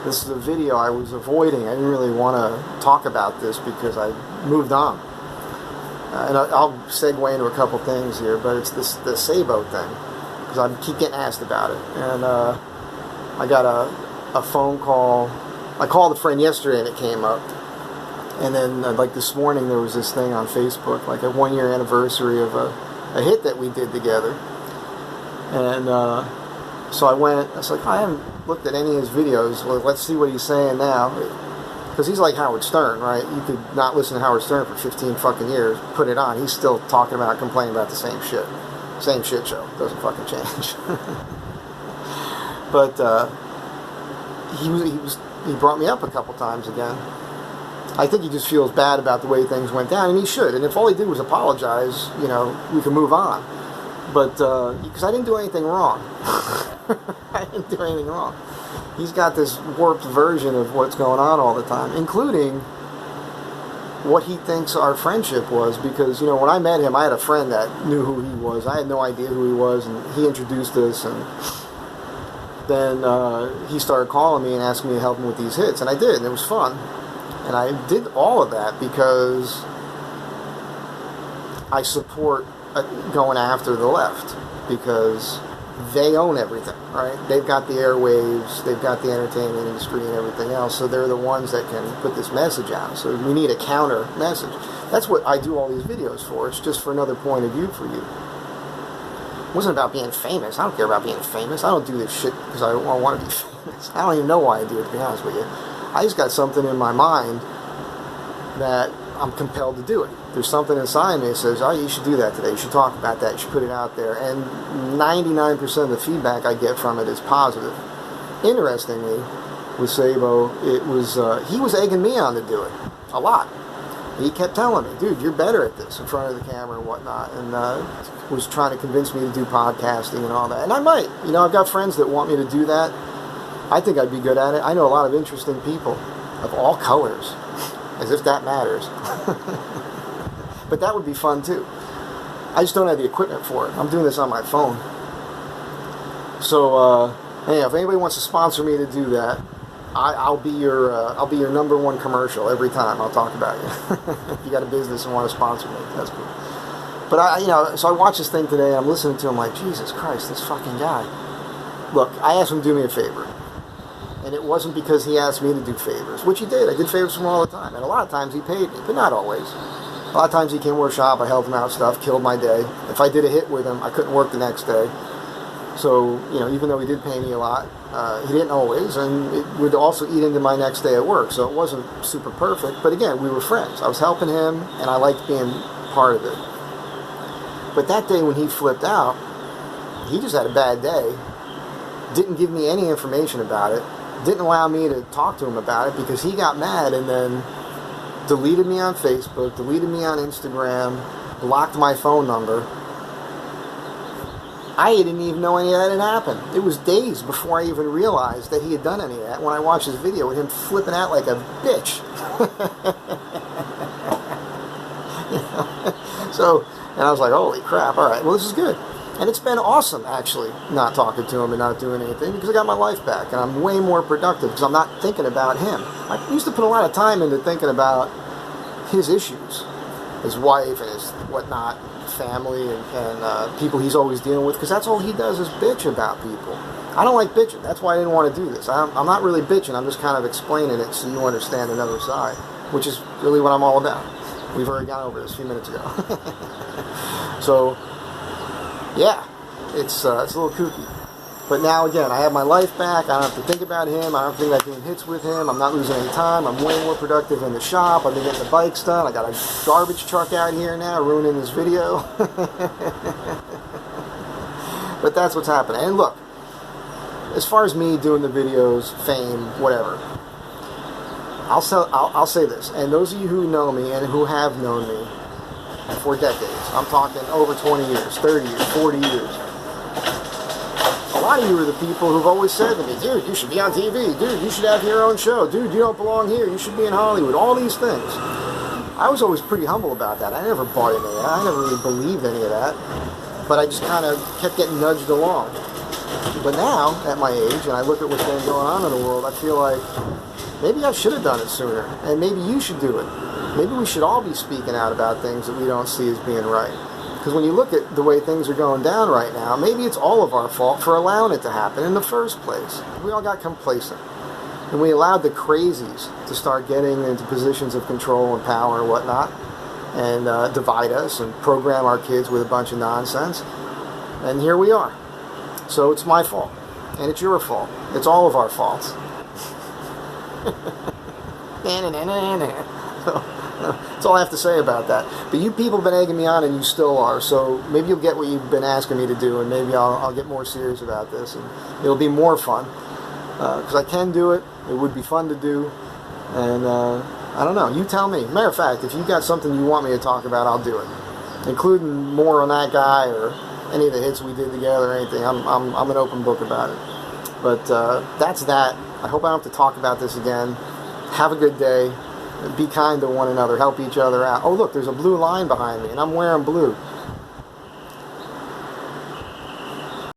This is a video I was avoiding. I didn't really want to talk about this because I moved on. And I'll segue into a couple things here, but it's the SABO thing, because I keep getting asked about it. And I got a phone call. I called a friend yesterday and it came up. And then like this morning there was this thing on Facebook, like a 1-year anniversary of a hit that we did together. And so I was like, I haven't looked at any of his videos. Well, let's see what he's saying now. Because he's like Howard Stern, right? You could not listen to Howard Stern for 15 fucking years, put it on. He's still talking about, complaining about the same shit. Same shit show. Doesn't fucking change. But he brought me up a couple times again. I think he just feels bad about the way things went down, and he should. And if all he did was apologize, you know, we can move on. But, because I didn't do anything wrong. I didn't do anything wrong. He's got this warped version of what's going on all the time, including what he thinks our friendship was. Because, you know, when I met him, I had a friend that knew who he was. I had no idea who he was, and he introduced us, and then he started calling me and asking me to help him with these hits, and I did, and it was fun. And I did all of that because I support going after the left, because they own everything, right? They've got the airwaves, they've got the entertainment industry and everything else, so they're the ones that can put this message out. So we need a counter message. That's what I do all these videos for. It's just for another point of view for you. It wasn't about being famous. I don't care about being famous. I don't do this shit because I want to be famous. I don't even know why I do it, to be honest with you. I just got something in my mind that I'm compelled to do it. There's something inside me that says, oh, you should do that today. You should talk about that. You should put it out there. And 99% of the feedback I get from it is positive. Interestingly, with SABO, it was he was egging me on to do it a lot. He kept telling me, dude, you're better at this in front of the camera and whatnot. And was trying to convince me to do podcasting and all that. And I might. You know, I've got friends that want me to do that. I think I'd be good at it. I know a lot of interesting people of all colors, as if that matters. But that would be fun too. I just don't have the equipment for it. I'm doing this on my phone. So, anyhow, if anybody wants to sponsor me to do that, I'll be your #1 commercial every time. I'll talk about you. If you got a business and want to sponsor me, that's cool. But so I watched this thing today. And I'm listening to him like, Jesus Christ, this fucking guy. Look, I asked him to do me a favor. And it wasn't because he asked me to do favors, which he did. I did favors for him all the time. And a lot of times he paid me, but not always. A lot of times he came to our shop, I helped him out stuff, killed my day. If I did a hit with him, I couldn't work the next day. So, you know, even though he did pay me a lot, he didn't always. And it would also eat into my next day at work. So it wasn't super perfect. But again, we were friends. I was helping him, and I liked being part of it. But that day when he flipped out, he just had a bad day. Didn't give me any information about it. Didn't allow me to talk to him about it because he got mad and then deleted me on Facebook, deleted me on Instagram, blocked my phone number. I didn't even know any of that had happened. It was days before I even realized that he had done any of that when I watched his video with him flipping out like a bitch. You know? So, and I was like, holy crap, all right, well, this is good. And it's been awesome, actually, not talking to him and not doing anything, because I got my life back, and I'm way more productive because I'm not thinking about him. I used to put a lot of time into thinking about his issues, his wife and his whatnot, family, and people he's always dealing with, because that's all he does is bitch about people. I don't like bitching. That's why I didn't want to do this. I'm not really bitching. I'm just kind of explaining it so you understand another side, which is really what I'm all about. We've already gone over this a few minutes ago. So, yeah, it's a little kooky. But now, again, I have my life back. I don't have to think about him. I don't think about doing hits with him. I'm not losing any time. I'm way more productive in the shop. I've been getting the bikes done. I got a garbage truck out here now ruining this video. But that's what's happening. And look, as far as me doing the videos, fame, whatever, I'll say this. And those of you who know me and who have known me for decades, I'm talking over 20 years, 30 years, 40 years. A lot of you are the people who've always said to me, dude, you should be on TV. Dude, you should have your own show. Dude, you don't belong here. You should be in Hollywood. All these things. I was always pretty humble about that. I never bought into that. I never really believed any of that. But I just kind of kept getting nudged along. But now, at my age, and I look at what's been going on in the world, I feel like maybe I should have done it sooner, and maybe you should do it. Maybe we should all be speaking out about things that we don't see as being right. Because when you look at the way things are going down right now, maybe it's all of our fault for allowing it to happen in the first place. We all got complacent. And we allowed the crazies to start getting into positions of control and power and whatnot, and divide us and program our kids with a bunch of nonsense. And here we are. So it's my fault. And it's your fault. It's all of our faults. That's all I have to say about that. But you people have been egging me on, and you still are. So maybe you'll get what you've been asking me to do, and maybe I'll get more serious about this, and it'll be more fun. Because I can do it. It would be fun to do. And I don't know. You tell me. Matter of fact, if you got something you want me to talk about, I'll do it. Including more on that guy or any of the hits we did together or anything. I'm an open book about it. But that's that. I hope I don't have to talk about this again. Have a good day. Be kind to one another. Help each other out. Oh, look, there's a blue line behind me, and I'm wearing blue.